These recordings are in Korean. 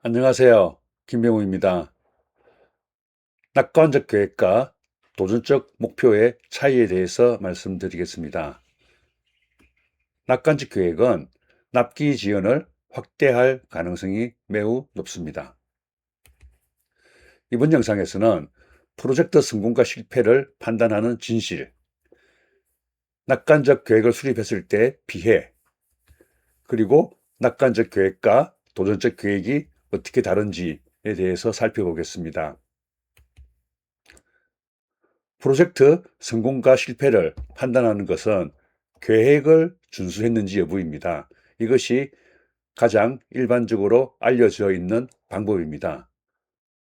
안녕하세요. 김병우입니다. 낙관적 계획과 도전적 목표의 차이에 대해서 말씀드리겠습니다. 낙관적 계획은 납기 지연을 확대할 가능성이 매우 높습니다. 이번 영상에서는 프로젝트 성공과 실패를 판단하는 진실, 낙관적 계획을 수립했을 때 피해, 그리고 낙관적 계획과 도전적 계획이 어떻게 다른지에 대해서 살펴보겠습니다. 프로젝트 성공과 실패를 판단하는 것은 계획을 준수했는지 여부입니다. 이것이 가장 일반적으로 알려져 있는 방법입니다.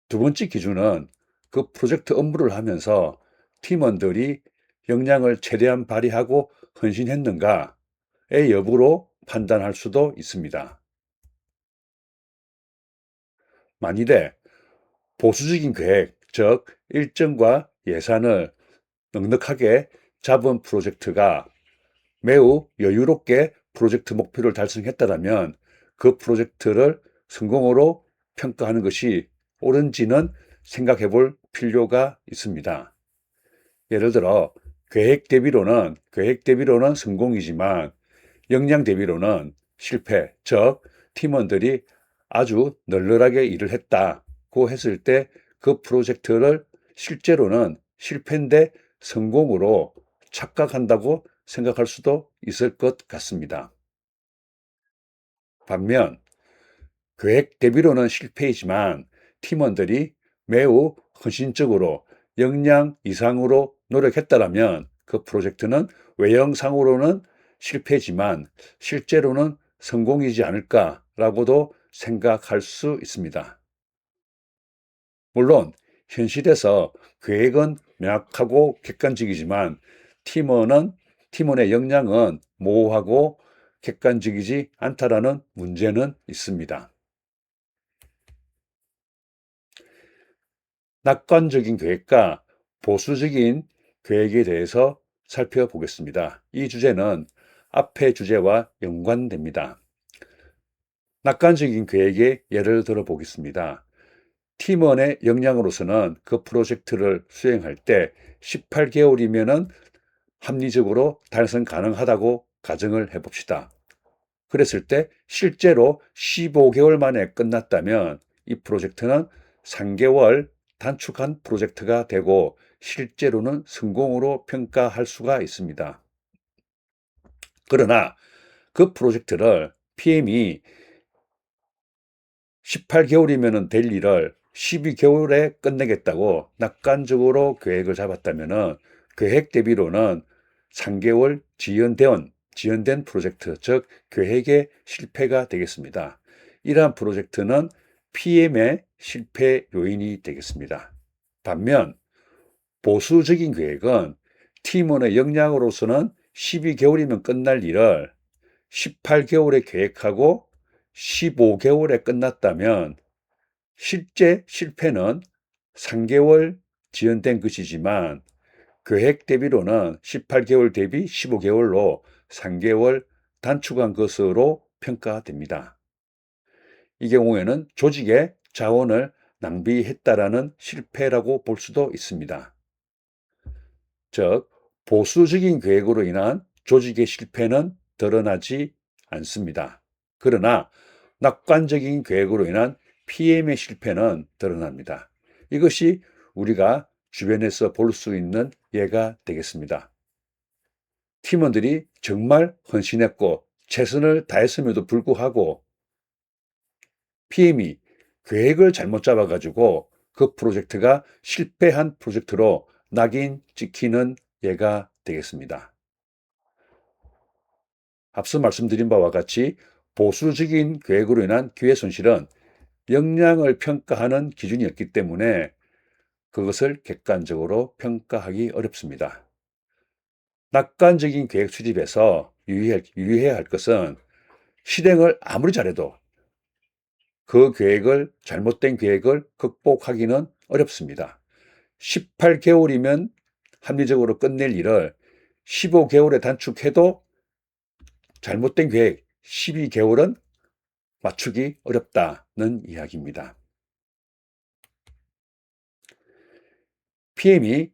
두 번째 기준은 그 프로젝트 업무를 하면서 팀원들이 역량을 최대한 발휘하고 헌신했는가의 여부로 판단할 수도 있습니다. 만일에 보수적인 계획, 즉 일정과 예산을 넉넉하게 잡은 프로젝트가 매우 여유롭게 프로젝트 목표를 달성했다면 그 프로젝트를 성공으로 평가하는 것이 옳은지는 생각해 볼 필요가 있습니다. 예를 들어 계획 대비로는 성공이지만 역량 대비로는 실패, 즉 팀원들이 아주 널널하게 일을 했다고 했을 때 그 프로젝트를 실제로는 실패인데 성공으로 착각한다고 생각할 수도 있을 것 같습니다. 반면 계획 대비로는 실패이지만 팀원들이 매우 헌신적으로 역량 이상으로 노력했다면 그 프로젝트는 외형상으로는 실패지만 실제로는 성공이지 않을까라고도 생각할 수 있습니다. 물론 현실에서 계획은 명확하고 객관적이지만 팀원의 역량은 모호하고 객관적이지 않다라는 문제는 있습니다. 낙관적인 계획과 보수적인 계획에 대해서 살펴보겠습니다. 이 주제는 앞의 주제와 연관됩니다. 낙관적인 계획의 예를 들어 보겠습니다. 팀원의 역량으로서는 그 프로젝트를 수행할 때 18개월이면은 합리적으로 달성 가능하다고 가정을 해봅시다. 그랬을 때 실제로 15개월 만에 끝났다면 이 프로젝트는 3개월 단축한 프로젝트가 되고 실제로는 성공으로 평가할 수가 있습니다. 그러나 그 프로젝트를 PM이 18개월이면 될 일을 12개월에 끝내겠다고 낙관적으로 계획을 잡았다면 계획 대비로는 3개월 지연된 프로젝트, 즉 계획의 실패가 되겠습니다. 이러한 프로젝트는 PM의 실패 요인이 되겠습니다. 반면 보수적인 계획은 팀원의 역량으로서는 12개월이면 끝날 일을 18개월에 계획하고 15개월에 끝났다면 실제 실패는 3개월 지연된 것이지만 계획 대비로는 18개월 대비 15개월로 3개월 단축한 것으로 평가됩니다. 이 경우에는 조직의 자원을 낭비했다라는 실패라고 볼 수도 있습니다. 즉, 보수적인 계획으로 인한 조직의 실패는 드러나지 않습니다. 그러나 낙관적인 계획으로 인한 PM의 실패는 드러납니다. 이것이 우리가 주변에서 볼 수 있는 예가 되겠습니다. 팀원들이 정말 헌신했고 최선을 다했음에도 불구하고 PM이 계획을 잘못 잡아가지고 그 프로젝트가 실패한 프로젝트로 낙인 찍히는 예가 되겠습니다. 앞서 말씀드린 바와 같이 보수적인 계획으로 인한 기회 손실은 역량을 평가하는 기준이었기 때문에 그것을 객관적으로 평가하기 어렵습니다. 낙관적인 계획 수립에서 유의해야 할 것은 실행을 아무리 잘해도 그 잘못된 계획을 극복하기는 어렵습니다. 18개월이면 합리적으로 끝낼 일을 15개월에 단축해도 잘못된 계획 12개월은 맞추기 어렵다는 이야기입니다. PM이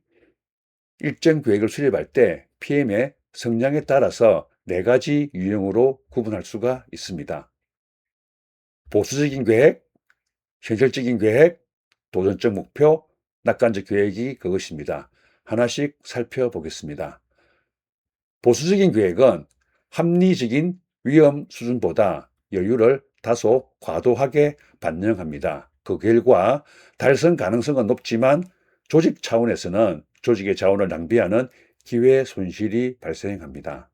일정 계획을 수립할 때 PM의 성향에 따라서 4가지 유형으로 구분할 수가 있습니다. 보수적인 계획, 현실적인 계획, 도전적 목표, 낙관적 계획이 그것입니다. 하나씩 살펴보겠습니다. 보수적인 계획은 합리적인 위험 수준보다 여유를 다소 과도하게 반영합니다. 그 결과 달성 가능성은 높지만 조직 차원에서는 조직의 자원을 낭비하는 기회 손실이 발생합니다.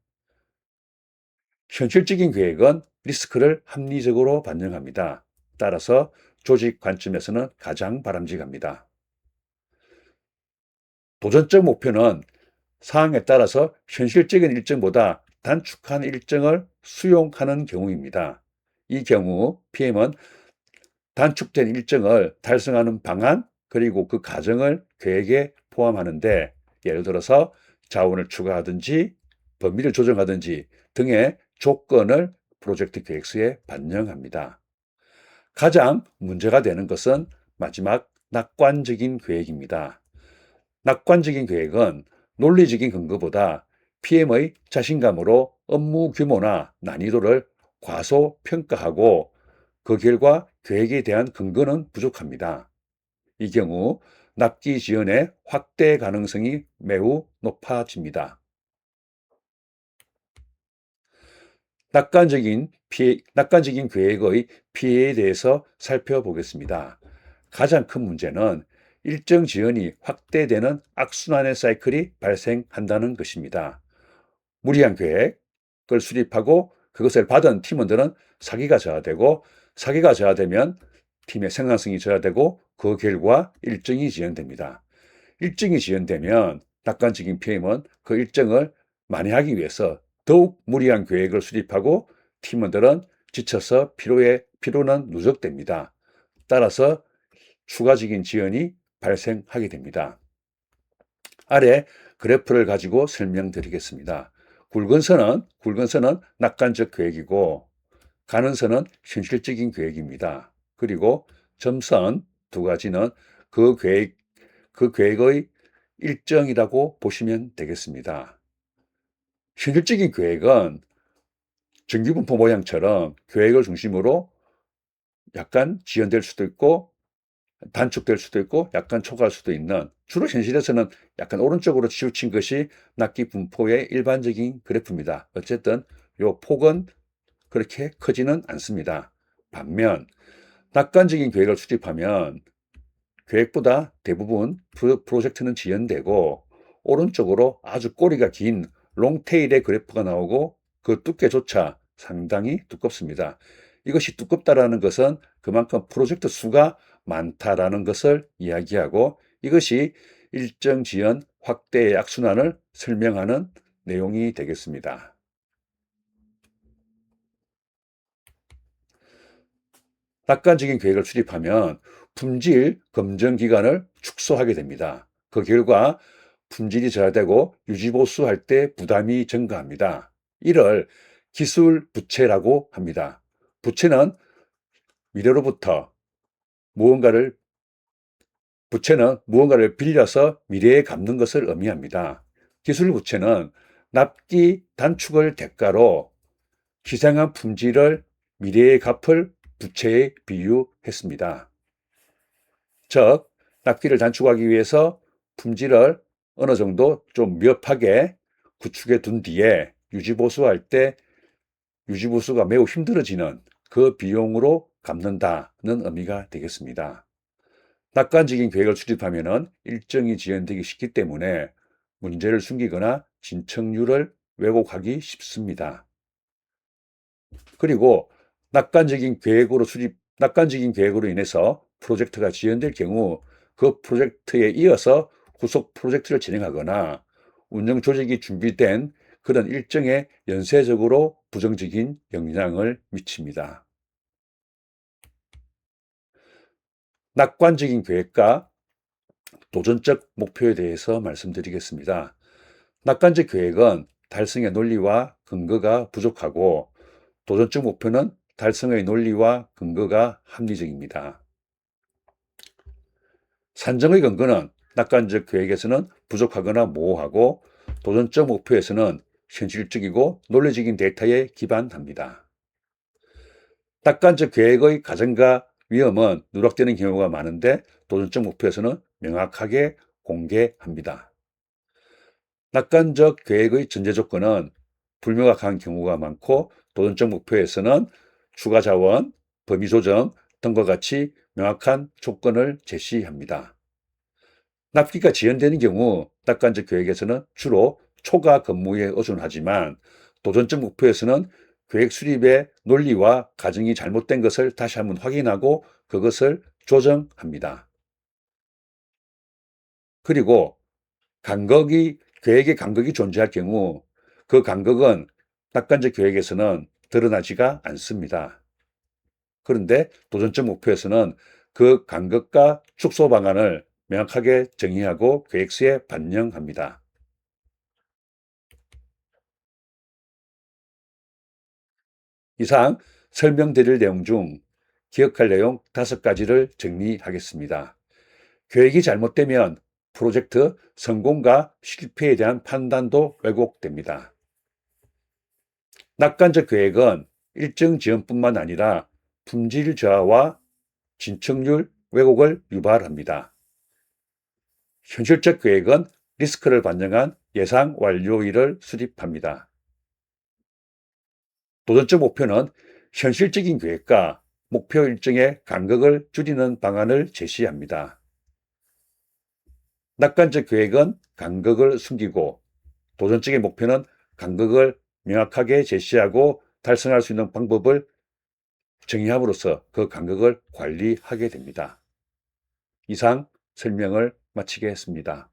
현실적인 계획은 리스크를 합리적으로 반영합니다. 따라서 조직 관점에서는 가장 바람직합니다. 도전적 목표는 상황에 따라서 현실적인 일정보다 단축한 일정을 수용하는 경우입니다. 이 경우 PM은 단축된 일정을 달성하는 방안 그리고 그 과정을 계획에 포함하는데 예를 들어서 자원을 추가하든지 범위를 조정하든지 등의 조건을 프로젝트 계획서에 반영합니다. 가장 문제가 되는 것은 마지막 낙관적인 계획입니다. 낙관적인 계획은 논리적인 근거보다 PM의 자신감으로 업무 규모나 난이도를 과소평가하고 그 결과 계획에 대한 근거는 부족합니다. 이 경우 납기 지연의 확대 가능성이 매우 높아집니다. 낙관적인 계획의 피해에 대해서 살펴보겠습니다. 가장 큰 문제는 일정 지연이 확대되는 악순환의 사이클이 발생한다는 것입니다. 무리한 계획을 수립하고 그것을 받은 팀원들은 사기가 저하되면 팀의 생산성이 저하되고 그 결과 일정이 지연됩니다. 일정이 지연되면 낙관적인 PM은 그 일정을 만회하기 위해서 더욱 무리한 계획을 수립하고 팀원들은 지쳐서 피로는 누적됩니다. 따라서 추가적인 지연이 발생하게 됩니다. 아래 그래프를 가지고 설명드리겠습니다. 굵은 선은 낙관적 계획이고 가는 선은 현실적인 계획입니다. 그리고 점선 2가지는 그 계획의 일정이라고 보시면 되겠습니다. 현실적인 계획은 전기분포 모양처럼 계획을 중심으로 약간 지연될 수도 있고 단축될 수도 있고 약간 초과할 수도 있는 주로 현실에서는 약간 오른쪽으로 치우친 것이 납기 분포의 일반적인 그래프입니다. 어쨌든 요 폭은 그렇게 크지는 않습니다. 반면 낙관적인 계획을 수립하면 계획보다 대부분 프로젝트는 지연되고 오른쪽으로 아주 꼬리가 긴 롱테일의 그래프가 나오고 그 두께조차 상당히 두껍습니다. 이것이 두껍다라는 것은 그만큼 프로젝트 수가 많다라는 것을 이야기하고 이것이 일정 지연 확대의 악순환을 설명하는 내용이 되겠습니다. 낙관적인 계획을 수립하면 품질 검증 기간을 축소하게 됩니다. 그 결과 품질이 저하되고 유지보수할 때 부담이 증가합니다. 이를 기술 부채라고 합니다. 부채는 미래로부터 무언가를 무언가를 빌려서 미래에 갚는 것을 의미합니다. 기술 부채는 납기 단축을 대가로 희생한 품질을 미래에 갚을 부채에 비유했습니다. 즉, 납기를 단축하기 위해서 품질을 어느 정도 좀 미흡하게 구축해 둔 뒤에 유지보수할 때 유지보수가 매우 힘들어지는 그 비용으로 갚는다는 의미가 되겠습니다. 낙관적인 계획을 수립하면 일정이 지연되기 쉽기 때문에 문제를 숨기거나 진척률을 왜곡하기 쉽습니다. 그리고 낙관적인 계획으로 인해서 프로젝트가 지연될 경우 그 프로젝트에 이어서 후속 프로젝트를 진행하거나 운영 조직이 준비된 그런 일정에 연쇄적으로 부정적인 영향을 미칩니다. 낙관적인 계획과 도전적 목표에 대해서 말씀드리겠습니다. 낙관적 계획은 달성의 논리와 근거가 부족하고 도전적 목표는 달성의 논리와 근거가 합리적입니다. 산정의 근거는 낙관적 계획에서는 부족하거나 모호하고 도전적 목표에서는 현실적이고 논리적인 데이터에 기반합니다. 낙관적 계획의 가정과 위험은 누락되는 경우가 많은데 도전적 목표에서는 명확하게 공개합니다. 낙관적 계획의 전제 조건은 불명확한 경우가 많고 도전적 목표에서는 추가 자원, 범위 조정 등과 같이 명확한 조건을 제시합니다. 납기가 지연되는 경우 낙관적 계획에서는 주로 초과 근무에 의존하지만 도전적 목표에서는 계획 수립의 논리와 과정이 잘못된 것을 다시 한번 확인하고 그것을 조정합니다. 그리고 계획의 간극이 존재할 경우 그 간극은 낙관적 계획에서는 드러나지가 않습니다. 그런데 도전적 목표에서는 그 간극과 축소 방안을 명확하게 정의하고 계획서에 반영합니다. 이상 설명드릴 내용 중 기억할 내용 5가지를 정리하겠습니다. 계획이 잘못되면 프로젝트 성공과 실패에 대한 판단도 왜곡됩니다. 낙관적 계획은 일정 지연뿐만 아니라 품질 저하와 진척률 왜곡을 유발합니다. 현실적 계획은 리스크를 반영한 예상 완료일을 수립합니다. 도전적 목표는 현실적인 계획과 목표 일정의 간극을 줄이는 방안을 제시합니다. 낙관적 계획은 간극을 숨기고 도전적인 목표는 간극을 명확하게 제시하고 달성할 수 있는 방법을 정의함으로써 그 간극을 관리하게 됩니다. 이상 설명을 마치겠습니다.